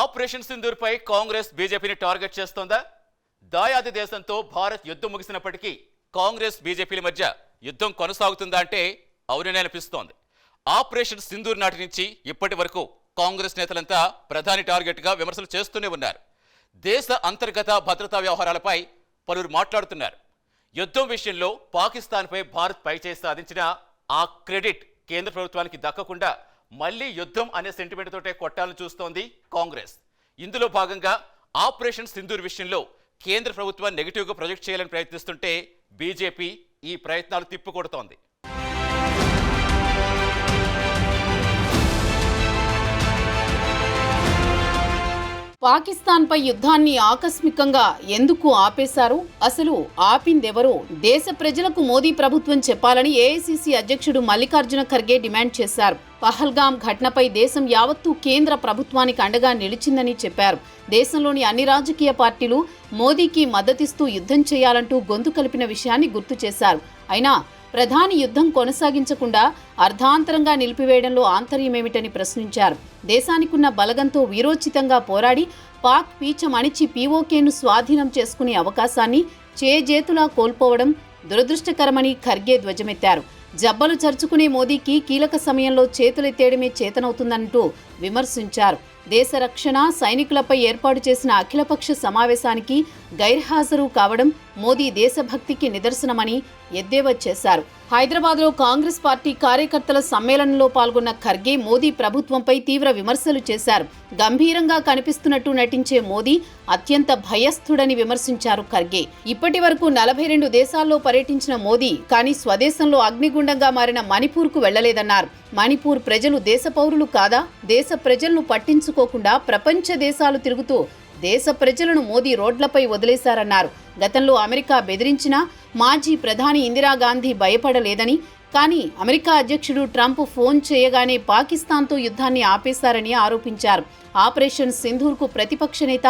Operation Sindoor పై కాంగ్రెస్ బీజేపీని target చేస్తోందా? దాయాది దేశంతో భారత్ యుద్ధం ముగిసినప్పటికీ కాంగ్రెస్ బీజేపీల మధ్య యుద్ధం కొనసాగుతుందా అంటే అవుననే అనిపిస్తోంది. ఆపరేషన్ సింధూర్ నాటి నుంచి ఇప్పటి వరకు కాంగ్రెస్ నేతలంతా ప్రధాని టార్గెట్గా విమర్శలు చేస్తూనే ఉన్నారు. దేశ అంతర్గత భద్రతా వ్యవహారాలపై పలువురు మాట్లాడుతున్నారు. యుద్ధం విషయంలో పాకిస్తాన్పై భారత్ పైచేయి సాధించిన ఆ క్రెడిట్ కేంద్ర ప్రభుత్వానికి దక్కకుండా మళ్లీ యుద్ధం అనే సెంటిమెంట్ తోటే కొట్టాలని చూస్తోంది కాంగ్రెస్. ఇందులో భాగంగా ఆపరేషన్ సింధూర్ విషయంలో కేంద్ర ప్రభుత్వం నెగిటివ్గా ప్రొజెక్ట్ చేయాలని ప్రయత్నిస్తుంటే బీజేపీ ఈ ప్రయత్నాలు తిప్పికొడుతోంది. పాకిస్తాన్పై యుద్ధాన్ని ఆకస్మికంగా ఎందుకు ఆపేశారు? అసలు ఆపిందెవరో దేశ ప్రజలకు మోదీ ప్రభుత్వం చెప్పాలని ఏఐసీసీ అధ్యక్షుడు మల్లికార్జున ఖర్గే డిమాండ్ చేశారు. పహల్గాం ఘటనపై దేశం యావత్తూ కేంద్ర ప్రభుత్వానికి అండగా నిలిచిందని చెప్పారు. దేశంలోని అన్ని రాజకీయ పార్టీలు మోదీకి మద్దతిస్తూ యుద్ధం చేయాలంటూ గొంతు కలిపిన విషయాన్ని గుర్తు చేశారు. అయినా ప్రధాని యుద్ధం కొనసాగించకుండా అర్ధాంతరంగా నిలిపివేయడంలో ఆంతర్యమేమిటని ప్రశ్నించారు. దేశానికున్న బలగంతో వీరోచితంగా పోరాడి పాక్ పీచం అణిచి పీఓకేను స్వాధీనం చేసుకునే అవకాశాన్ని చేజేతులా కోల్పోవడం దురదృష్టకరమని ఖర్గే ధ్వజమెత్తారు. జబ్బలు చర్చుకునే మోదీకి కీలక సమయంలో చేతులెత్తేయడమే చేతనవుతుందంటూ విమర్శించారు. దేశ రక్షణ సైనికులపై ఏర్పాటు చేసిన అఖిలపక్ష సమావేశానికి గైర్హాజరు కావడం మోదీ దేశభక్తికి నిదర్శనమని ఎద్దేవా చేశారు. హైదరాబాద్లో కాంగ్రెస్ పార్టీ కార్యకర్తల సమ్మేళనంలో పాల్గొన్న ఖర్గే మోదీ ప్రభుత్వంపై తీవ్ర విమర్శలు చేశారు. గంభీరంగా కనిపిస్తున్నట్టు నటించే మోదీ అత్యంత భయస్థుడని విమర్శించారు ఖర్గే. ఇప్పటి వరకు 42 దేశాల్లో పర్యటించిన మోదీ కానీ స్వదేశంలో అగ్నిగుండంగా మారిన మణిపూర్కు వెళ్లలేదన్నారు. మణిపూర్ ప్రజలు దేశ పౌరులు కాదా? దేశ ప్రజలను పట్టించుకోకుండా ప్రపంచ దేశాలు తిరుగుతూ దేశ ప్రజలను మోదీ రోడ్లపై వదిలేశారన్నారు. గతంలో అమెరికా బెదిరించినా మాజీ ప్రధాని ఇందిరాగాంధీ భయపడలేదని, కానీ అమెరికా అధ్యక్షుడు ట్రంప్ ఫోన్ చేయగానే పాకిస్తాన్తో యుద్ధాన్ని ఆపేశారని ఆరోపించారు. ఆపరేషన్ సింధూర్కు ప్రతిపక్ష నేత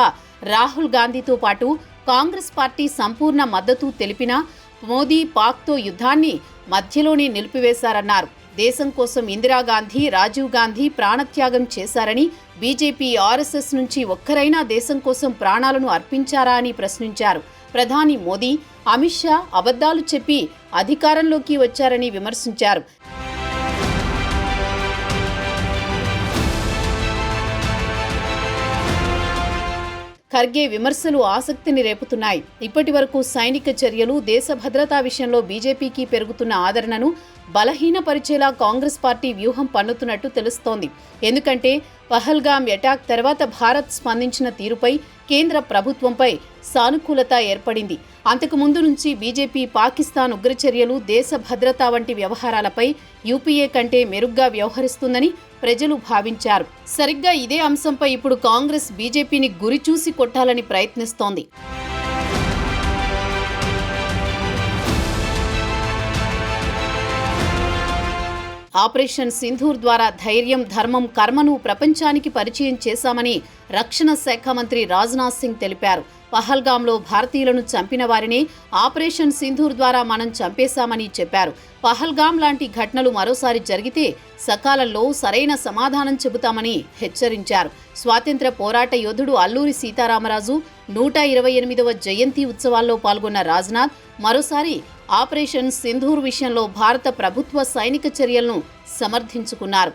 రాహుల్ గాంధీతో పాటు కాంగ్రెస్ పార్టీ సంపూర్ణ మద్దతు తెలిపినా మోదీ పాక్తో యుద్ధాన్ని మధ్యలోనే నిలిపివేశారన్నారు. దేశం కోసం ఇందిరాగాంధీ, రాజీవ్ గాంధీ ప్రాణత్యాగం చేశారని, బీజేపీ, ఆర్ఎస్ఎస్ నుంచి ఒక్కరైనా దేశం కోసం ప్రాణాలను అర్పించారా అని ప్రశ్నించారు. ప్రధాని మోదీ, అమిత్ షా అబద్ధాలు చెప్పి అధికారంలోకి వచ్చారని విమర్శించారు. ఖర్గే విమర్శలు ఆసక్తిని రేపుతున్నాయి. ఇప్పటి వరకు సైనిక చర్యలు, దేశ భద్రతా విషయంలో బీజేపీకి పెరుగుతున్న ఆదరణను బలహీనపరిచేలా కాంగ్రెస్ పార్టీ వ్యూహం పన్నుతున్నట్టు తెలుస్తోంది. ఎందుకంటే పహల్గాం అటాక్ తర్వాత భారత్ స్పందించిన తీరుపై కేంద్ర ప్రభుత్వంపై సానుకూలత ఏర్పడింది. అంతకు ముందు నుంచి బీజేపీ పాకిస్తాన్ ఉగ్రచర్యలు, దేశ భద్రత వంటి వ్యవహారాలపై యూపీఏ కంటే మెరుగ్గా వ్యవహరిస్తుందని ప్రజలు భావించారు. సరిగ్గా ఇదే అంశంపై ఇప్పుడు కాంగ్రెస్ బీజేపీని గురిచూసి కొట్టాలని ప్రయత్నిస్తోంది. ఆపరేషన్ సింధూర్ ద్వారా ధైర్యం, ధర్మం, కర్మను ప్రపంచానికి పరిచయం చేశామని రక్షణ శాఖ మంత్రి రాజ్నాథ్ సింగ్ తెలిపారు. పహల్గాంలో భారతీయులను చంపిన వారిని ఆపరేషన్ సింధూర్ ద్వారా మనం చంపేశామని చెప్పారు. పహల్గాం లాంటి ఘటనలు మరోసారి జరిగితే సకాలంలో సరైన సమాధానం చెబుతామని హెచ్చరించారు. స్వాతంత్ర్య పోరాట యోధుడు అల్లూరి సీతారామరాజు 128వ జయంతి ఉత్సవాల్లో పాల్గొన్న రాజ్నాథ్ మరోసారి ఆపరేషన్ సింధూర్ విషయంలో భారత ప్రభుత్వ సైనిక చర్యలను సమర్థించుకున్నారు.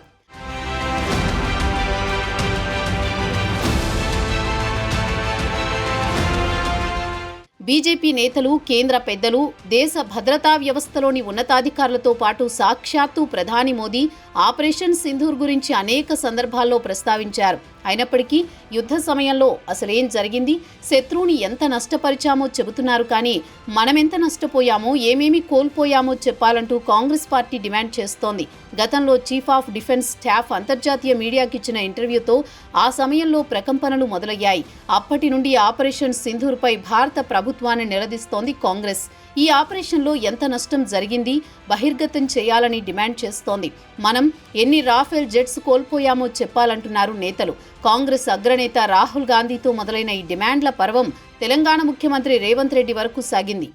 బీజేపీ నేతలు, కేంద్ర పెద్దలు, దేశ భద్రతా వ్యవస్థలోని ఉన్నతాధికారులతో పాటు సాక్షాత్తు ప్రధాని మోదీ ఆపరేషన్ సింధూర్ గురించి అనేక సందర్భాల్లో ప్రస్తావించారు. అయినప్పటికీ యుద్ధ సమయంలో అసలేం జరిగింది, శత్రువుని ఎంత నష్టపరిచామో చెబుతున్నారు. కానీ మనమెంత నష్టపోయామో, ఏమేమి కోల్పోయామో చెప్పాలంటూ కాంగ్రెస్ పార్టీ డిమాండ్ చేస్తోంది. గతంలో చీఫ్ ఆఫ్ డిఫెన్స్ స్టాఫ్ అంతర్జాతీయ మీడియాకిచ్చిన ఇంటర్వ్యూతో ఆ సమయంలో ప్రకంపనలు మొదలయ్యాయి. అప్పటి నుండి ఆపరేషన్ సింధూర్పై భారత ప్రభుత్వాన్ని నిలదీస్తోంది కాంగ్రెస్. ఈ ఆపరేషన్లో ఎంత నష్టం జరిగింది బహిర్గతం చేయాలని డిమాండ్ చేస్తోంది. మనం ఎన్ని రాఫెల్ జెట్స్ కోల్పోయామో చెప్పాలంటున్నారు నేతలు. కాంగ్రెస్ అగ్రనేత రాహుల్ గాంధీతో మొదలైన ఈ డిమాండ్ల పర్వం తెలంగాణ ముఖ్యమంత్రి రేవంత్ రెడ్డి వరకు సాగింది.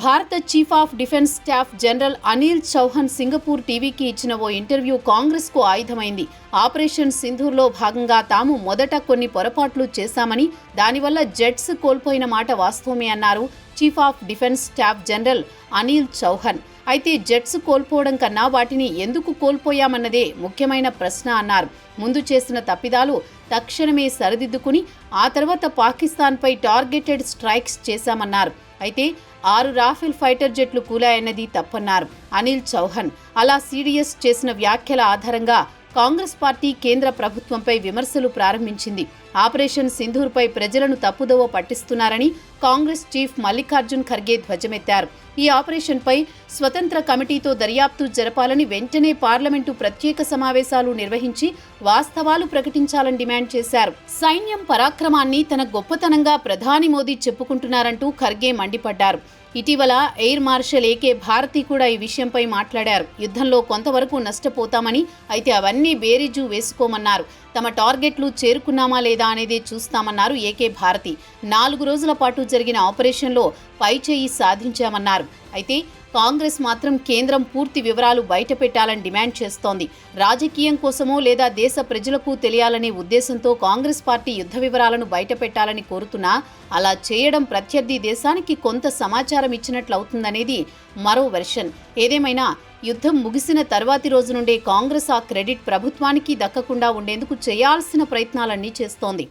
భారత chief of defence staff general Anil Chauhan Singapore టీవీకి ఇచ్చిన ఓ ఇంటర్వ్యూ కాంగ్రెస్కు ఆయుధమైంది. ఆపరేషన్ సింధూర్లో భాగంగా తాము మొదట కొన్ని పొరపాట్లు చేశామని, దానివల్ల జెట్స్ కోల్పోయిన మాట వాస్తవమే అన్నారు chief of defence staff general Anil Chauhan. అయితే జెట్స్ కోల్పోవడం కన్నా వాటిని ఎందుకు కోల్పోయామన్నదే ముఖ్యమైన ప్రశ్న అన్నారు. ముందు చేసిన తప్పిదాలు తక్షణమే సరిదిద్దుకుని ఆ తర్వాత పాకిస్తాన్పై టార్గెటెడ్ స్ట్రైక్స్ చేశామన్నారు. అయితే 6 రాఫెల్ ఫైటర్ జెట్లు కూలాయన్నది తప్పన్నారు అనిల్ చౌహాన్. అలా సీడీఎస్ చేసిన వ్యాఖ్యల ఆధారంగా కాంగ్రెస్ పార్టీ కేంద్ర ప్రభుత్వంపై విమర్శలు ప్రారంభించింది. ఆపరేషన్ సింధూర్పై ప్రజలను తప్పుదోవ పట్టిస్తున్నారని కాంగ్రెస్ చీఫ్ మల్లికార్జున్ ఖర్గే ధ్వజమెత్తారు. ఈ ఆపరేషన్పై స్వతంత్ర కమిటీతో దర్యాప్తు జరపాలని, వెంటనే పార్లమెంటు ప్రత్యేక సమావేశాలు నిర్వహించి వాస్తవాలు ప్రకటించాలని డిమాండ్ చేశారు. సైన్యం పరాక్రమాన్ని తన గొప్పతనంగా ప్రధాని మోదీ చెప్పుకుంటున్నారంటూ ఖర్గే మండిపడ్డారు. ఇటీవల ఎయిర్ మార్షల్ ఏకే భారతి కూడా ఈ విషయంపై మాట్లాడారు. యుద్ధంలో కొంతవరకు నష్టపోతామని, అయితే అవన్నీ బేరీజు వేసుకోమన్నారు. తమ టార్గెట్లు చేరుకున్నామా లేదా అనేదే చూస్తామన్నారు ఏకే భారతి. 4 రోజుల పాటు జరిగిన ఆపరేషన్లో పైచేయి సాధించామన్నారు. అయితే కాంగ్రెస్ మాత్రం కేంద్రం పూర్తి వివరాలు బయటపెట్టాలని డిమాండ్ చేస్తోంది. రాజకీయం కోసమో లేదా దేశ ప్రజలకు తెలియాలనే ఉద్దేశంతో కాంగ్రెస్ పార్టీ యుద్ధ వివరాలను బయటపెట్టాలని కోరుతున్నా అలా చేయడం ప్రత్యర్థి దేశానికి కొంత సమాచారం ఇచ్చినట్లవుతుందనేది మరో వెర్షన్. ఏదేమైనా యుద్ధం ముగిసిన తర్వాతి రోజు నుండే కాంగ్రెస్ ఆ క్రెడిట్ ప్రభుత్వానికి దక్కకుండా ఉండేందుకు చేయాల్సిన ప్రయత్నాలన్నీ చేస్తోంది.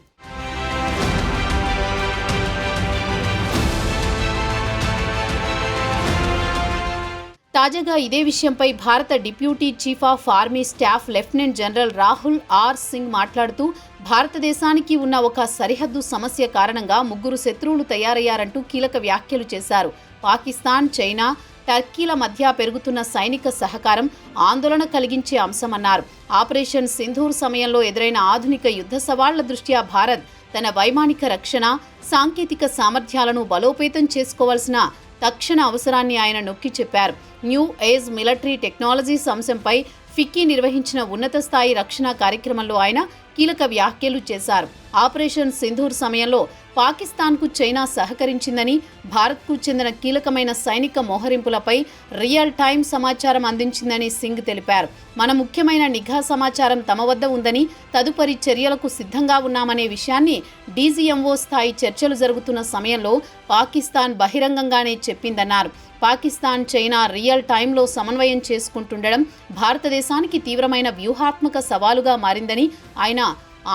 తాజాగా ఇదే విషయంపై భారత deputy chief of army staff lieutenant general Rahul R Singh మాట్లాడుతూ, భారతదేశానికి ఉన్న ఒక సరిహద్దు సమస్య కారణంగా 3 శత్రువులు తయారయ్యారంటూ కీలక వ్యాఖ్యలు చేశారు. పాకిస్తాన్, చైనా, టర్కీల మధ్య పెరుగుతున్న సైనిక సహకారం ఆందోళన కలిగించే అంశమన్నారు. ఆపరేషన్ సింధూర్ సమయంలో ఎదురైన ఆధునిక యుద్ధ సవాళ్ల దృష్ట్యా భారత్ తన వైమానిక రక్షణ, సాంకేతిక సామర్థ్యాలను బలోపేతం చేసుకోవాల్సిన తక్షణ అవసరాన్ని ఆయన నొక్కి చెప్పారు. న్యూ ఏజ్ మిలిటరీ టెక్నాలజీస్ అంశంపై ఫిక్కీ నిర్వహించిన ఉన్నత స్థాయి రక్షణ కార్యక్రమంలో ఆయన కీలక వ్యాఖ్యలు చేశారు. ఆపరేషన్ సింధూర్ సమయంలో పాకిస్తాన్కు చైనా సహకరించిందని, భారత్కు చెందిన కీలకమైన సైనిక మోహరింపులపై రియల్ టైం సమాచారం అందించిందని సింగ్ తెలిపారు. మన ముఖ్యమైన నిఘా సమాచారం తమ వద్ద ఉందని, తదుపరి చర్యలకు సిద్ధంగా ఉన్నామనే విషయాన్ని డీజీఎంఓ స్థాయి చర్చలు జరుగుతున్న సమయంలో పాకిస్తాన్ బహిరంగంగానే చెప్పిందన్నారు. పాకిస్తాన్, చైనా రియల్ టైంలో సమన్వయం చేసుకుంటుండడం భారతదేశానికి తీవ్రమైన వ్యూహాత్మక సవాలుగా మారిందని ఆయన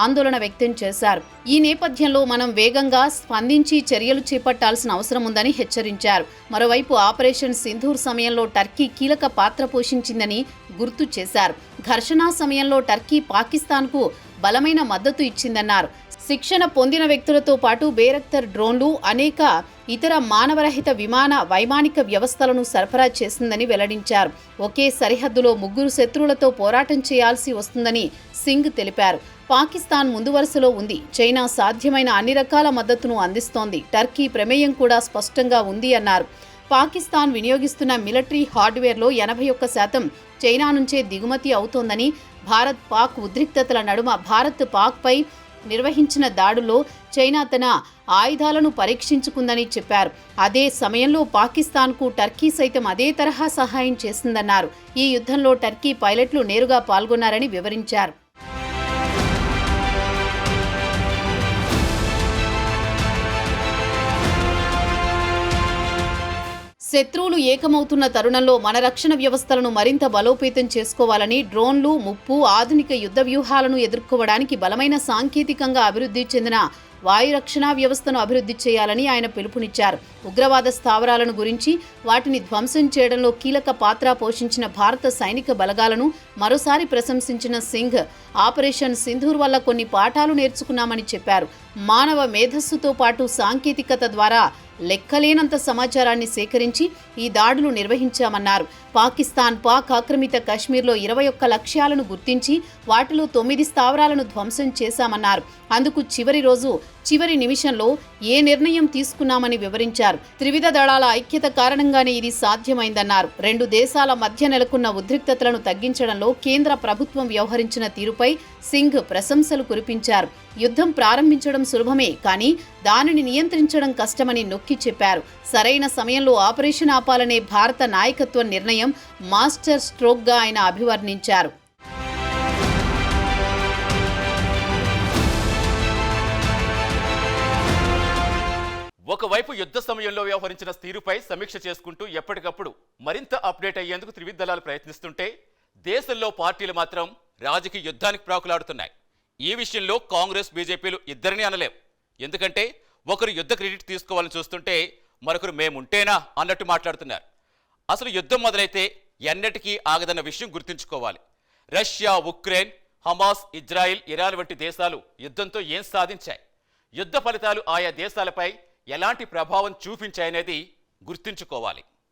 ఆందోళన వ్యక్తం చేశారు. ఈ నేపథ్యంలో మనం వేగంగా స్పందించి చర్యలు చేపట్టాల్సిన అవసరం ఉందని హెచ్చరించారు. మరోవైపు ఆపరేషన్ సింధూర్ సమయంలో టర్కీ కీలక పాత్ర పోషించిందని గుర్తు చేశారు. ఘర్షణ సమయంలో టర్కీ పాకిస్తాన్కు బలమైన మద్దతు ఇచ్చిందన్నారు. శిక్షణ పొందిన వ్యక్తులతో పాటు బేరక్తర్ డ్రోన్లు, అనేక ఇతర మానవరహిత వైమానిక వ్యవస్థలను సరఫరా చేసిందని వెల్లడించారు. ఒకే సరిహద్దులో 3 శత్రువులతో పోరాటం చేయాల్సి వస్తుందని సింగ్ తెలిపారు. పాకిస్తాన్ ముందు వరుసలో ఉంది. చైనా సాధ్యమైన అన్ని రకాల మద్దతును అందిస్తోంది. టర్కీ ప్రమేయం కూడా స్పష్టంగా ఉంది అన్నారు. పాకిస్తాన్ వినియోగిస్తున్న మిలిటరీ హార్డ్వేర్లో 81% చైనా నుంచే దిగుమతి అవుతోందని, భారత్ పాక్ ఉద్రిక్తతల నడుమ భారత్ పాక్పై నిర్వహించిన దాడుల్లో చైనా తన ఆయుధాలను పరీక్షించుకుందని చెప్పారు. అదే సమయంలో పాకిస్తాన్కు టర్కీ సైతం అదే తరహా సహాయం చేసిందన్నారు. ఈ యుద్ధంలో టర్కీ పైలట్లు నేరుగా పాల్గొన్నారని వివరించారు. శత్రువులు ఏకమవుతున్న తరుణంలో మన రక్షణ వ్యవస్థలను మరింత బలోపేతం చేసుకోవాలని, డ్రోన్లు, ముప్పు, ఆధునిక యుద్ధ వ్యూహాలను ఎదుర్కోవడానికి బలమైన సాంకేతికంగా అభివృద్ధి చెందిన వాయురక్షణ వ్యవస్థను అభివృద్ధి చేయాలని ఆయన పిలుపునిచ్చారు. ఉగ్రవాద స్థావరాలను గురించి, వాటిని ధ్వంసం చేయడంలో కీలక పాత్ర పోషించిన భారత సైనిక బలగాలను మరోసారి ప్రశంసించిన సింగ్, ఆపరేషన్ సింధూర్ వల్ల కొన్ని పాఠాలు నేర్చుకున్నామని చెప్పారు. మానవ మేధస్సుతో పాటు సాంకేతికత ద్వారా లెక్కలేనంత సమాచారాన్ని సేకరించి ఈ దాడులు నిర్వహించామన్నారు. పాకిస్తాన్ పాక్ ఆక్రమిత కశ్మీర్లో 21 లక్ష్యాలను గుర్తించి వాటిలో 9 స్థావరాలను ధ్వంసం చేశామన్నారు. అందుకు చివరి రోజు చివరి నిమిషంలో ఏ నిర్ణయం తీసుకున్నామని వివరించారు. త్రివిధ దళాల ఐక్యత కారణంగానే ఇది సాధ్యమైందన్నారు. రెండు దేశాల మధ్య నెలకొన్న ఉద్రిక్తతలను తగ్గించడంలో కేంద్ర ప్రభుత్వం వ్యవహరించిన తీరుపై సింగ్ ప్రశంసలు కురిపించారు. యుద్ధం ప్రారంభించడం సులభమే, కానీ దానిని నియంత్రించడం కష్టమని నొక్కి చెప్పారు. సరైన సమయంలో ఆపరేషన్ ఆపాలనే భారత నాయకత్వ నిర్ణయం మాస్టర్ స్ట్రోక్గా ఆయన అభివర్ణించారు. ఒకవైపు యుద్ధ సమయంలో వ్యవహరించిన తీరుపై సమీక్ష చేసుకుంటూ ఎప్పటికప్పుడు మరింత అప్డేట్ అయ్యేందుకు త్రివిధ దళాలు ప్రయత్నిస్తుంటే, దేశంలో పార్టీలు మాత్రం రాజకీయ యుద్ధానికి ప్రాకులాడుతున్నాయి. ఈ విషయంలో కాంగ్రెస్ బీజేపీలు ఇద్దరిని అనలేం. ఎందుకంటే ఒకరు యుద్ధ క్రెడిట్ తీసుకోవాలని చూస్తుంటే మరొకరు మేముంటేనా అన్నట్టు మాట్లాడుతున్నారు. అసలు యుద్ధం మొదలైతే ఎన్నటికీ ఆగదన్న విషయం గుర్తుంచుకోవాలి. Russia, Ukraine, Hamas, Israel, Iran వంటి దేశాలు యుద్ధంతో ఏం సాధించాయి, యుద్ధ ఫలితాలు ఆయా దేశాలపై ఎలాంటి ప్రభావం చూపించాయనేది గుర్తుంచుకోవాలి.